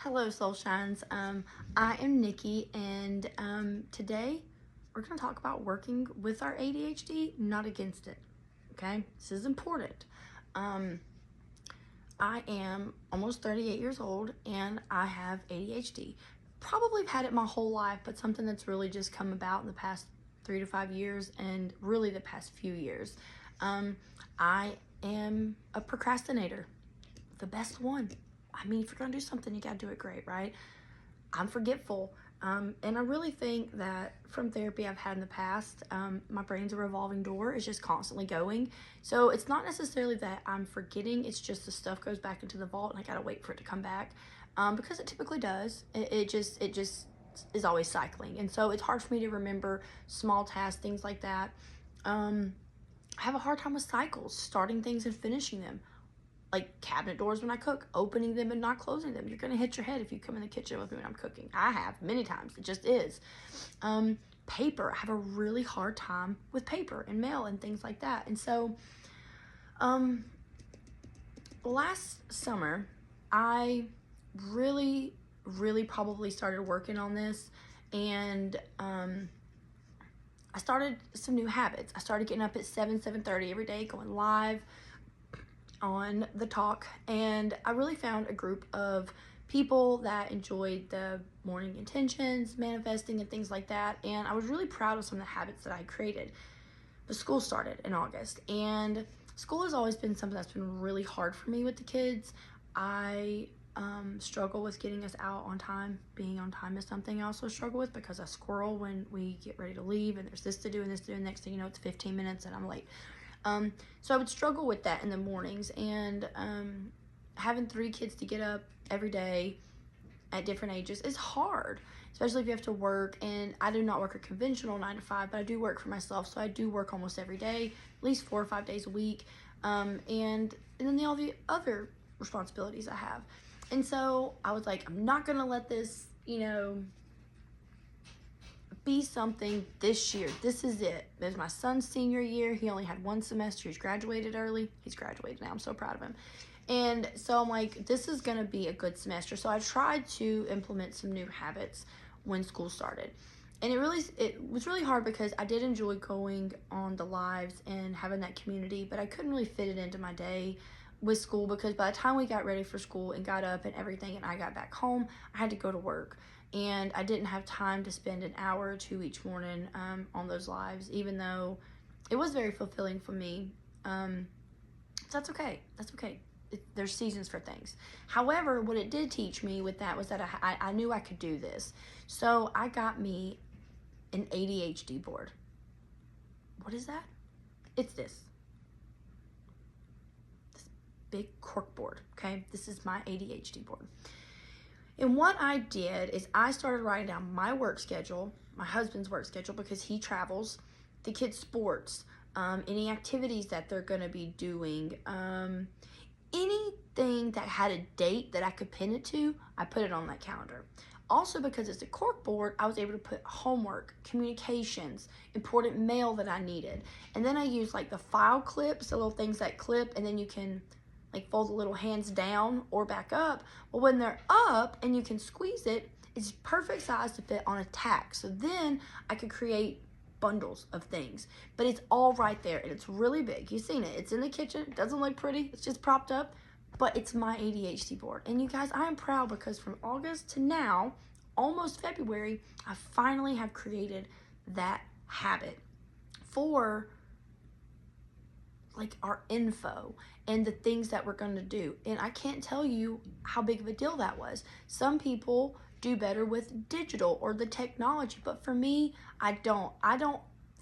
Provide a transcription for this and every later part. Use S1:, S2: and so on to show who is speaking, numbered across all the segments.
S1: Hello, Soul Shines. I am Nikki, and today we're going to talk about working with our ADHD, not against it. Okay, this is important. I am almost 38 years old, and I have ADHD. Probably have had it my whole life, but something that's really just come about in the past 3 to 5 years, and really the past few years. I am a procrastinator, the best one. I mean, if you're gonna do something, you gotta do it great, right? I'm forgetful. And I really think that from therapy I've had in the past, my brain's a revolving door. It's just constantly going. So it's not necessarily that I'm forgetting. It's just the stuff goes back into the vault and I gotta wait for it to come back. Because it typically does. It just is always cycling. And so it's hard for me to remember small tasks, things like that. I have a hard time with cycles, starting things and finishing them. Like cabinet doors when I cook, opening them and not closing them. You're gonna hit your head if you come in the kitchen with me when I'm cooking. I have many times. It just is. Paper. I have a really hard time with paper and mail and things like that. And so, last summer, I really probably started working on this, and I started some new habits. I started getting up at 7:30 every day, going live on the talk, and I really found a group of people that enjoyed the morning intentions, manifesting, and things like that. And I was really proud of some of the habits that I created. But school started in August, and school has always been something that's been really hard for me with the kids. I struggle with getting us out on time. Being on time is something I also struggle with because I squirrel when we get ready to leave, and there's this to do and this to do, and next thing you know, it's 15 minutes and I'm late. So I would struggle with that in the mornings, and having 3 kids to get up every day at different ages is hard, especially if you have to work. And I do not work a conventional 9 to 5, but I do work for myself, so I do work almost every day, at least 4 or 5 days a week, and then all the other responsibilities I have. And so I was like, I'm not gonna let this, be something this year. This is it. There's my son's senior year. He only had 1 semester. He's graduated early. He's graduated now. I'm so proud of him. And so I'm like, this is going to be a good semester. So I tried to implement some new habits when school started. And it was really hard because I did enjoy going on the lives and having that community, but I couldn't really fit it into my day with school because by the time we got ready for school and got up and everything and I got back home, I had to go to work. And I didn't have time to spend an hour or 2 each morning on those lives, even though it was very fulfilling for me. So that's okay. That's okay. There's seasons for things. However, what it did teach me with that was that I knew I could do this. So I got me an ADHD board. What is that? It's this big cork board, okay? This is my ADHD board. And what I did is I started writing down my work schedule, my husband's work schedule because he travels, the kids' sports, any activities that they're going to be doing, anything that had a date that I could pin it to, I put it on that calendar. Also, because it's a cork board, I was able to put homework, communications, important mail that I needed. And then I used like the file clips, the little things that clip, and then you can like fold the little hands down or back up. Well, when they're up and you can squeeze it, it's perfect size to fit on a tack. So then I could create bundles of things, but it's all right there and it's really big. You've seen it. It's in the kitchen. It doesn't look pretty. It's just propped up, but it's my ADHD board. And you guys, I am proud because from August to now, almost February, I finally have created that habit for like our info and the things that we're going to do. And I can't tell you how big of a deal that was. Some people do better with digital or the technology, but for me, I don't.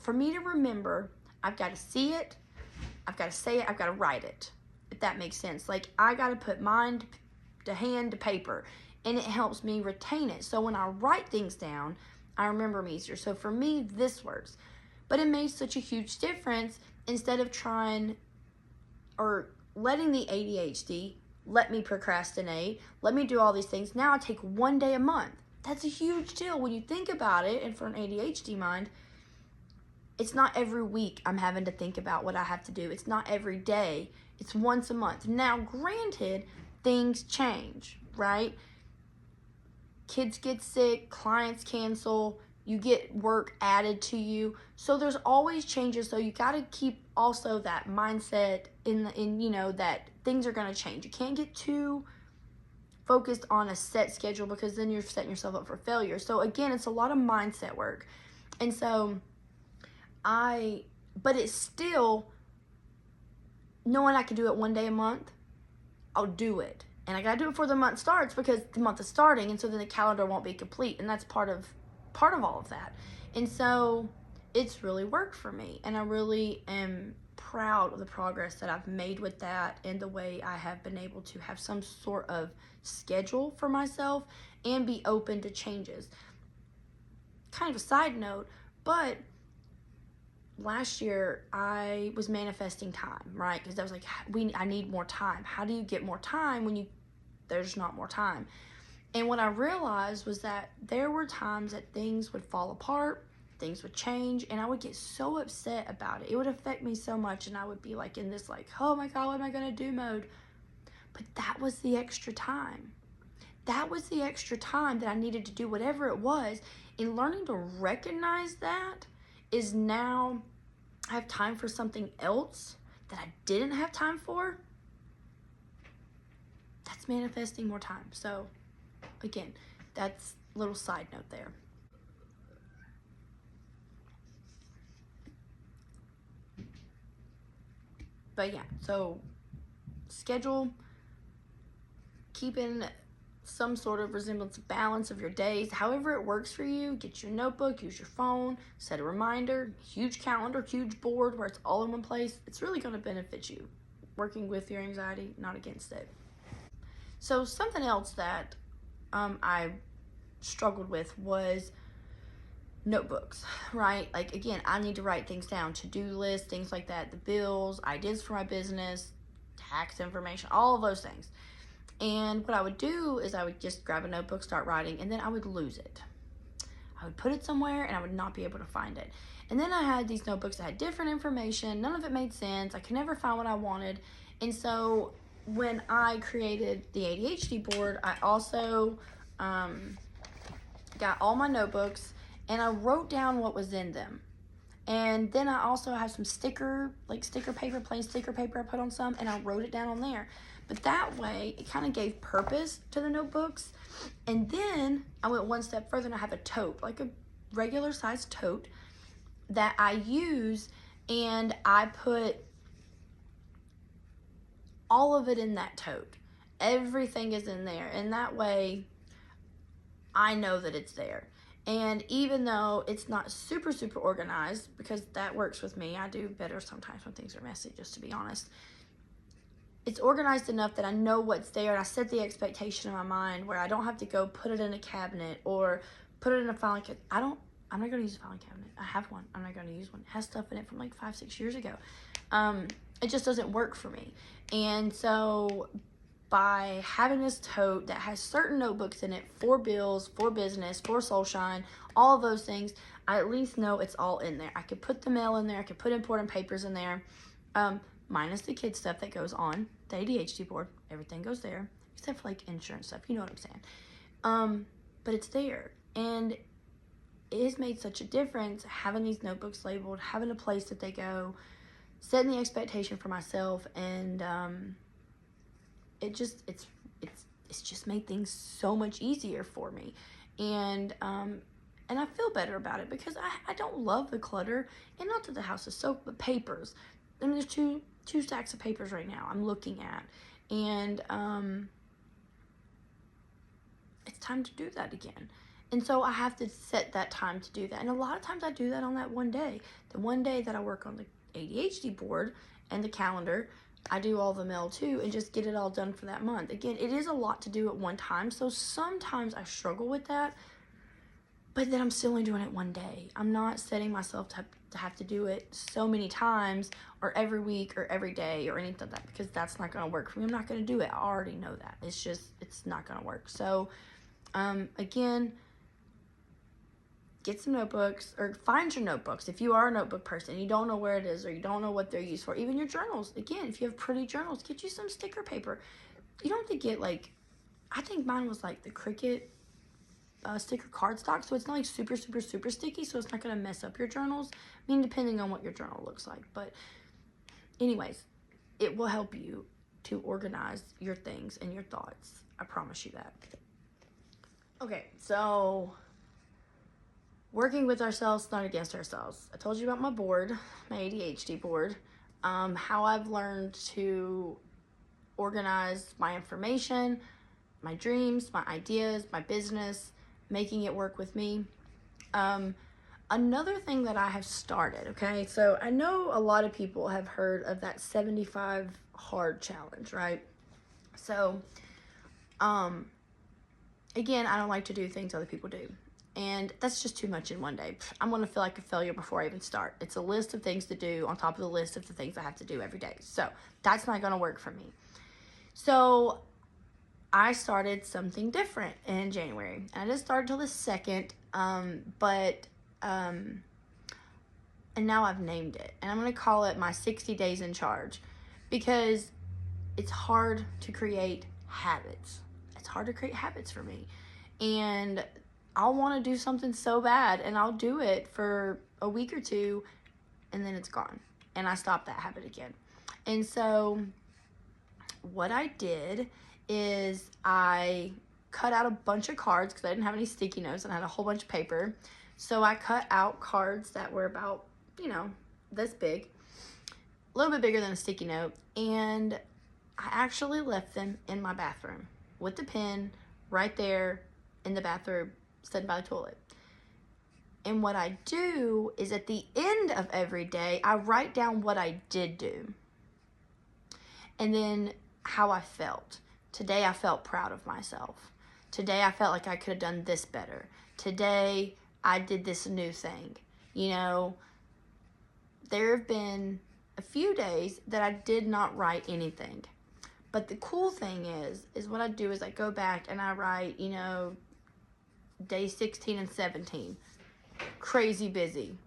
S1: For me to remember, I've got to see it, I've got to say it, I've got to write it, if that makes sense. Like I got to put mind to hand to paper, and it helps me retain it. So when I write things down, I remember them easier. So for me, this works. But it made such a huge difference. Instead of trying or letting the ADHD let me procrastinate, let me do all these things, now I take 1 day a month. That's a huge deal when you think about it. And for an ADHD mind, it's not every week I'm having to think about what I have to do. It's not every day. It's once a month. Now, granted, things change, right? kids get sick, clients cancel, you get work added to you. So there's always changes. So you got to keep also that mindset in that things are going to change. You can't get too focused on a set schedule, because then you're setting yourself up for failure. So again, it's a lot of mindset work. And so but it's still knowing I can do it one day a month, I'll do it. And I got to do it before the month starts, because the month is starting, and so then the calendar won't be complete. And that's part of all of that. And so it's really worked for me. And I really am proud of the progress that I've made with that, and the way I have been able to have some sort of schedule for myself and be open to changes. Kind of a side note, but last year I was manifesting time, right? Because I was like, I need more time. How do you get more time when there's not more time? And what I realized was that there were times that things would fall apart, things would change, and I would get so upset about it. It would affect me so much, and I would be like in this like, oh my God, what am I going to do mode? But that was the extra time. That was the extra time that I needed to do whatever it was. And learning to recognize that is now I have time for something else that I didn't have time for. That's manifesting more time. So again, that's a little side note there. But yeah, so schedule, keeping some sort of resemblance of balance of your days, however it works for you. Get your notebook, use your phone, set a reminder, huge calendar, huge board where it's all in one place. It's really going to benefit you working with your anxiety, not against it. So something else that I struggled with was notebooks, right? Like, again, I need to write things down, to-do lists, things like that, the bills, ideas for my business, tax information, all of those things. And what I would do is I would just grab a notebook, start writing, and then I would lose it. I would put it somewhere and I would not be able to find it. And then I had these notebooks that had different information. None of it made sense. I could never find what I wanted. And so when I created the ADHD board, I also got all my notebooks and I wrote down what was in them. And then I also have some sticker paper, plain sticker paper I put on some, and I wrote it down on there. But that way, it kind of gave purpose to the notebooks. And then I went one step further, and I have a tote, like a regular sized tote that I use, and I put all of it in that tote. Everything is in there, and that way I know that it's there. And even though it's not super, super organized, because that works with me, I do better sometimes when things are messy, just to be honest. It's organized enough that I know what's there, and I set the expectation in my mind where I don't have to go put it in a cabinet or put it in a filing cabinet. I'm not going to use a filing cabinet. I have one. I'm not going to use one. It has stuff in it from like 5-6 years ago. It just doesn't work for me. And so by having this tote that has certain notebooks in it for bills, for business, for Soulshine, all of those things, I at least know it's all in there. I could put the mail in there. I could put important papers in there, minus the kids stuff that goes on the ADHD board. Everything goes there, except for like insurance stuff. You know what I'm saying? But it's there. And it has made such a difference having these notebooks labeled, having a place that they go, setting the expectation for myself, and it's just made things so much easier for me. And I feel better about it, because I don't love the clutter, and not that the house is so, but papers. I mean, there's two stacks of papers right now I'm looking at, and it's time to do that again. And so I have to set that time to do that. And a lot of times I do that on that one day. The one day that I work on the ADHD board and the calendar, I do all the mail too, and just get it all done for that month. Again, it is a lot to do at one time, so sometimes I struggle with that, but then I'm still only doing it one day. I'm not setting myself to have to do it so many times, or every week, or every day, or anything like that, because that's not going to work for me. I'm not going to do it. I already know that. It's not going to work. So, again, get some notebooks, or find your notebooks. If you are a notebook person, you don't know where it is, or you don't know what they're used for. Even your journals. Again, if you have pretty journals, get you some sticker paper. You don't have to get I think mine was like the Cricut sticker cardstock, so it's not like super, super, super sticky, so it's not going to mess up your journals. I mean, depending on what your journal looks like. But anyways, it will help you to organize your things and your thoughts. I promise you that. Okay, so working with ourselves, not against ourselves. I told you about my board, my ADHD board, how I've learned to organize my information, my dreams, my ideas, my business, making it work with me. Another thing that I have started, okay, so I know a lot of people have heard of that 75 hard challenge, right? So, again, I don't like to do things other people do. And that's just too much in one day. I'm going to feel like a failure before I even start. It's a list of things to do on top of the list of the things I have to do every day. So that's not going to work for me. So I started something different in January. And I didn't start until the 2nd, and now I've named it. And I'm going to call it my 60 days in charge, because it's hard to create habits. It's hard to create habits for me. And I'll want to do something so bad, and I'll do it for a week or two, and then it's gone. And I stop that habit again. And so what I did is I cut out a bunch of cards because I didn't have any sticky notes and I had a whole bunch of paper. So I cut out cards that were about, this big, a little bit bigger than a sticky note, and I actually left them in my bathroom with the pen right there in the bathroom, sitting by the toilet. And what I do is at the end of every day, I write down what I did do and then how I felt. Today I felt proud of myself. Today I felt like I could have done this better. Today I did this new thing. There have been a few days that I did not write anything. But the cool thing is what I do is I go back and I write, day 16 and 17. Crazy busy.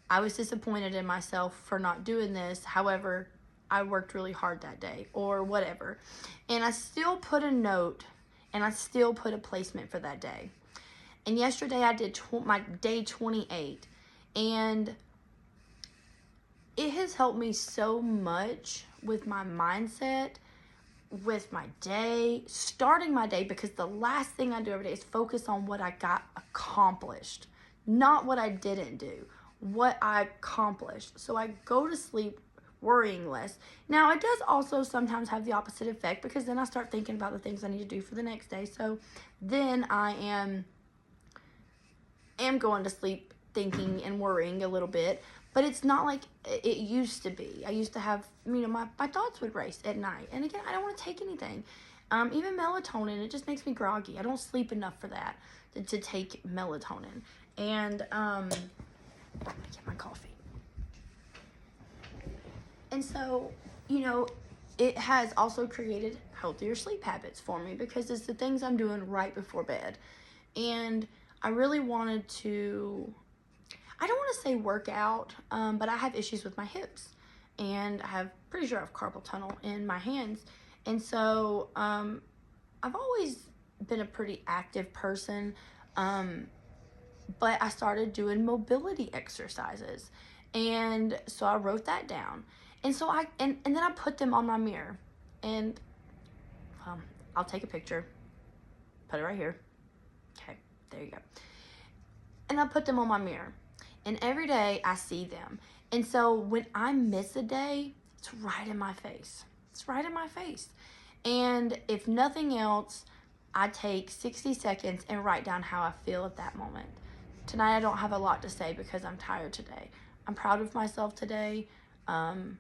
S1: I was disappointed in myself for not doing this. However, I worked really hard that day or whatever. And I still put a note and I still put a placement for that day. And yesterday I did my day 28. And it has helped me so much with my mindset, with my day, starting my day, because the last thing I do every day is focus on what I got accomplished, not what I didn't do, what I accomplished. So I go to sleep worrying less. Now, it does also sometimes have the opposite effect, because then I start thinking about the things I need to do for the next day. So then I am going to sleep thinking and worrying a little bit. But it's not like it used to be. I used to have, my thoughts would race at night. And again, I don't want to take anything. Even melatonin, it just makes me groggy. I don't sleep enough for that, to take melatonin. And, let me get my coffee. And so, it has also created healthier sleep habits for me, because it's the things I'm doing right before bed. And I really wanted to, I don't want to say work out, but I have issues with my hips, and pretty sure I have carpal tunnel in my hands. And so I've always been a pretty active person, but I started doing mobility exercises. And so I wrote that down. And so and then I put them on my mirror, and I'll take a picture, put it right here. Okay, there you go. And I put them on my mirror. And every day I see them. And so when I miss a day, it's right in my face. It's right in my face. And if nothing else, I take 60 seconds and write down how I feel at that moment. Tonight I don't have a lot to say because I'm tired today. I'm proud of myself today. I'm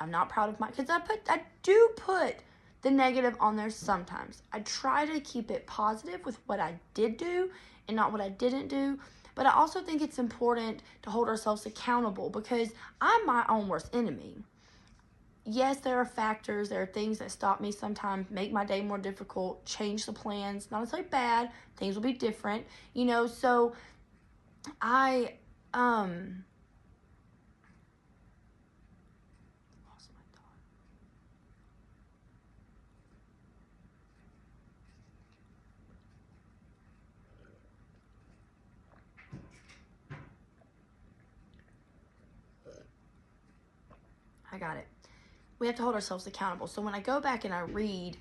S1: not proud of because I do put the negative on there sometimes. I try to keep it positive with what I did do and not what I didn't do. But I also think it's important to hold ourselves accountable, because I'm my own worst enemy. Yes, there are factors, there are things that stop me sometimes, make my day more difficult, change the plans. Not necessarily bad, things will be different, so I lost my thought. I got it. We have to hold ourselves accountable. So when I go back and I read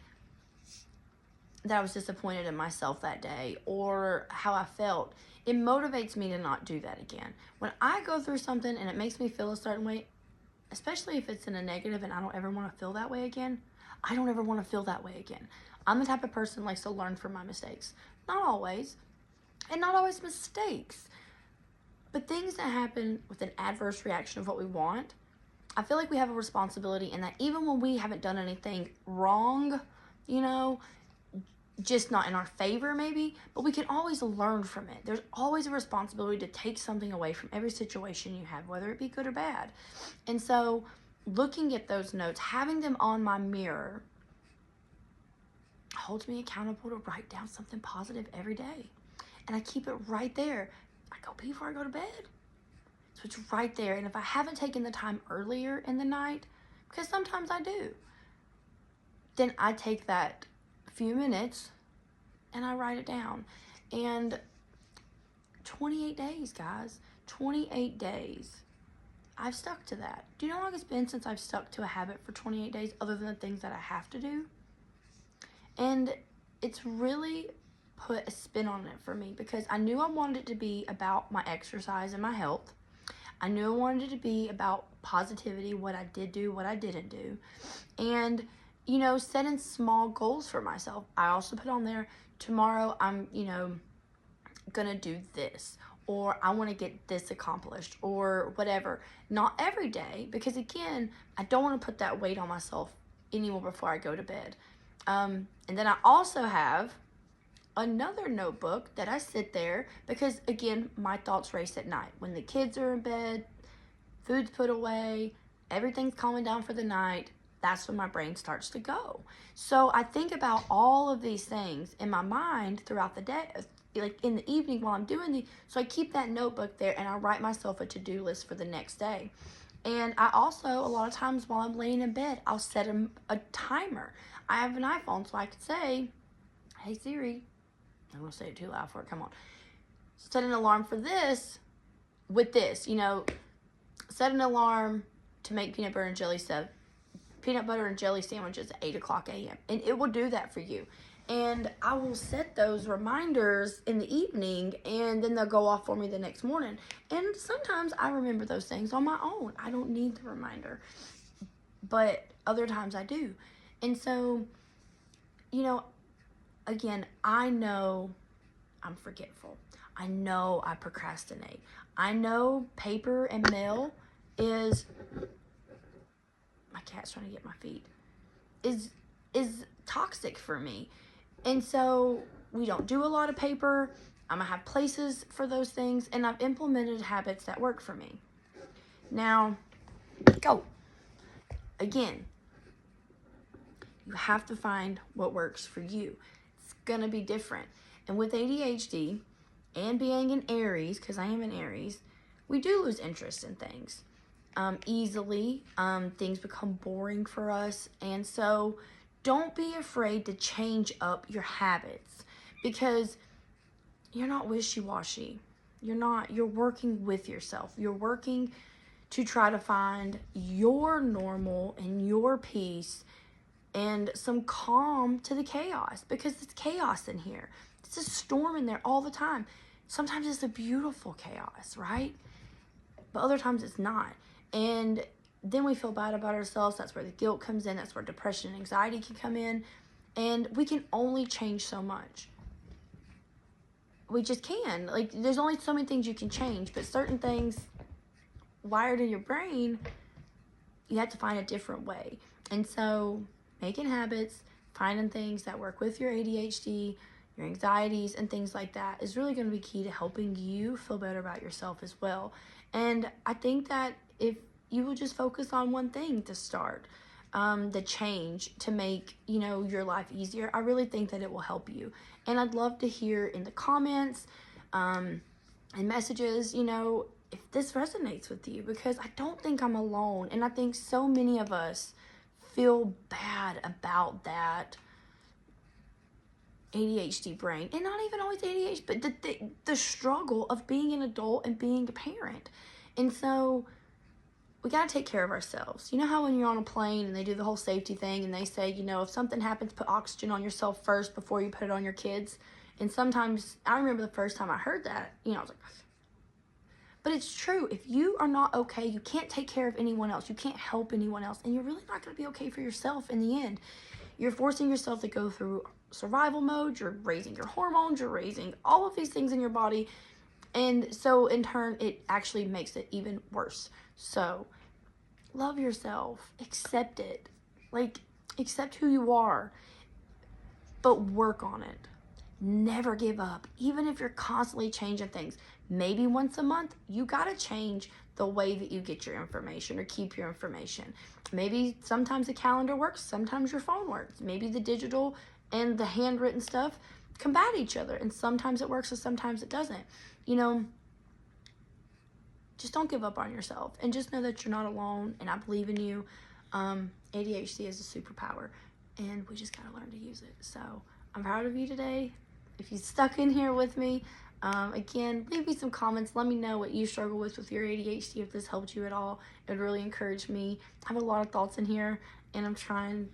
S1: that I was disappointed in myself that day or how I felt, it motivates me to not do that again. When I go through something and it makes me feel a certain way, especially if it's in a negative and I don't ever want to feel that way again, I don't ever want to feel that way again. I'm the type of person that likes to learn from my mistakes. Not always, and not always mistakes, but things that happen with an adverse reaction of what we want. I feel like we have a responsibility in that even when we haven't done anything wrong, just not in our favor maybe, but we can always learn from it. There's always a responsibility to take something away from every situation you have, whether it be good or bad. And so looking at those notes, having them on my mirror, holds me accountable to write down something positive every day. And I keep it right there. I go before I go to bed. So it's right there. And if I haven't taken the time earlier in the night, because sometimes I do, then I take that few minutes and I write it down. And 28 days, guys, 28 days. I've stuck to that. Do you know how long it's been since I've stuck to a habit for 28 days other than the things that I have to do? And it's really put a spin on it for me because I knew I wanted it to be about my exercise and my health. I knew I wanted it to be about positivity, what I did do, what I didn't do. And, setting small goals for myself. I also put on there, tomorrow I'm, going to do this, or I want to get this accomplished, or whatever. Not every day, because again, I don't want to put that weight on myself anymore before I go to bed. And then I also have another notebook that I sit there because, again, my thoughts race at night. When the kids are in bed, food's put away, everything's calming down for the night, that's when my brain starts to go. So I think about all of these things in my mind throughout the day, like in the evening while I'm doing so I keep that notebook there and I write myself a to-do list for the next day. And I also, a lot of times while I'm laying in bed, I'll set a timer. I have an iPhone, so I could say, hey Siri, I'm going to say it too loud for it, come on. Set an alarm for this with this, set an alarm to make peanut butter and jelly sandwiches at 8 o'clock a.m. And it will do that for you. And I will set those reminders in the evening and then they'll go off for me the next morning. And sometimes I remember those things on my own. I don't need the reminder. But other times I do. And so, again, I know I'm forgetful. I know I procrastinate. I know paper and mail is, my cat's trying to get my feet, is toxic for me. And so we don't do a lot of paper. I'm going to have places for those things. And I've implemented habits that work for me. Now, again, you have to find what works for you. It's going to be different. And with ADHD and being an Aries, because I am an Aries, we do lose interest in things easily. Things become boring for us. And so don't be afraid to change up your habits because you're not wishy-washy. You're working with yourself. You're working to try to find your normal and your peace and some calm to the chaos because it's chaos in here. It's a storm in there all the time. Sometimes it's a beautiful chaos, right? But other times it's not. And then we feel bad about ourselves. That's where the guilt comes in. That's where depression and anxiety can come in. And we can only change so much. We just can. Like, there's only so many things you can change. But certain things wired in your brain, you have to find a different way. And so making habits, finding things that work with your ADHD, your anxieties, and things like that is really going to be key to helping you feel better about yourself as well. And I think that if you will just focus on one thing to start, the change to make, your life easier, I really think that it will help you. And I'd love to hear in the comments and messages, if this resonates with you, because I don't think I'm alone. And I think so many of us feel bad about that ADHD brain, and not even always ADHD, but the struggle of being an adult and being a parent. And so we got to take care of ourselves. You know how when you're on a plane and they do the whole safety thing and they say, you know, if something happens, put oxygen on yourself first before you put it on your kids. And sometimes, I remember the first time I heard that, you know, I was like, but it's true. If you are not okay, you can't take care of anyone else. You can't help anyone else. And you're really not going to be okay for yourself in the end. You're forcing yourself to go through survival mode. You're raising your hormones. You're raising all of these things in your body. And so in turn, it actually makes it even worse. So love yourself. Accept it. Like, accept who you are. But work on it. Never give up. Even if you're constantly changing things. Maybe once a month, you got to change the way that you get your information or keep your information. Maybe sometimes the calendar works. Sometimes your phone works. Maybe the digital and the handwritten stuff combat each other. And sometimes it works and sometimes it doesn't. You know, just don't give up on yourself. And just know that you're not alone. And I believe in you. ADHD is a superpower. And we just got to learn to use it. So I'm proud of you today. If you stuck in here with me, again, leave me some comments. Let me know what you struggle with your ADHD, if this helped you at all. It would really encourage me. I have a lot of thoughts in here, and I'm trying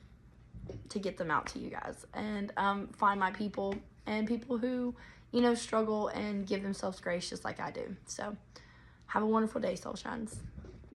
S1: to get them out to you guys. And find my people and people who, you know, struggle and give themselves grace just like I do. So have a wonderful day, Soul Shines.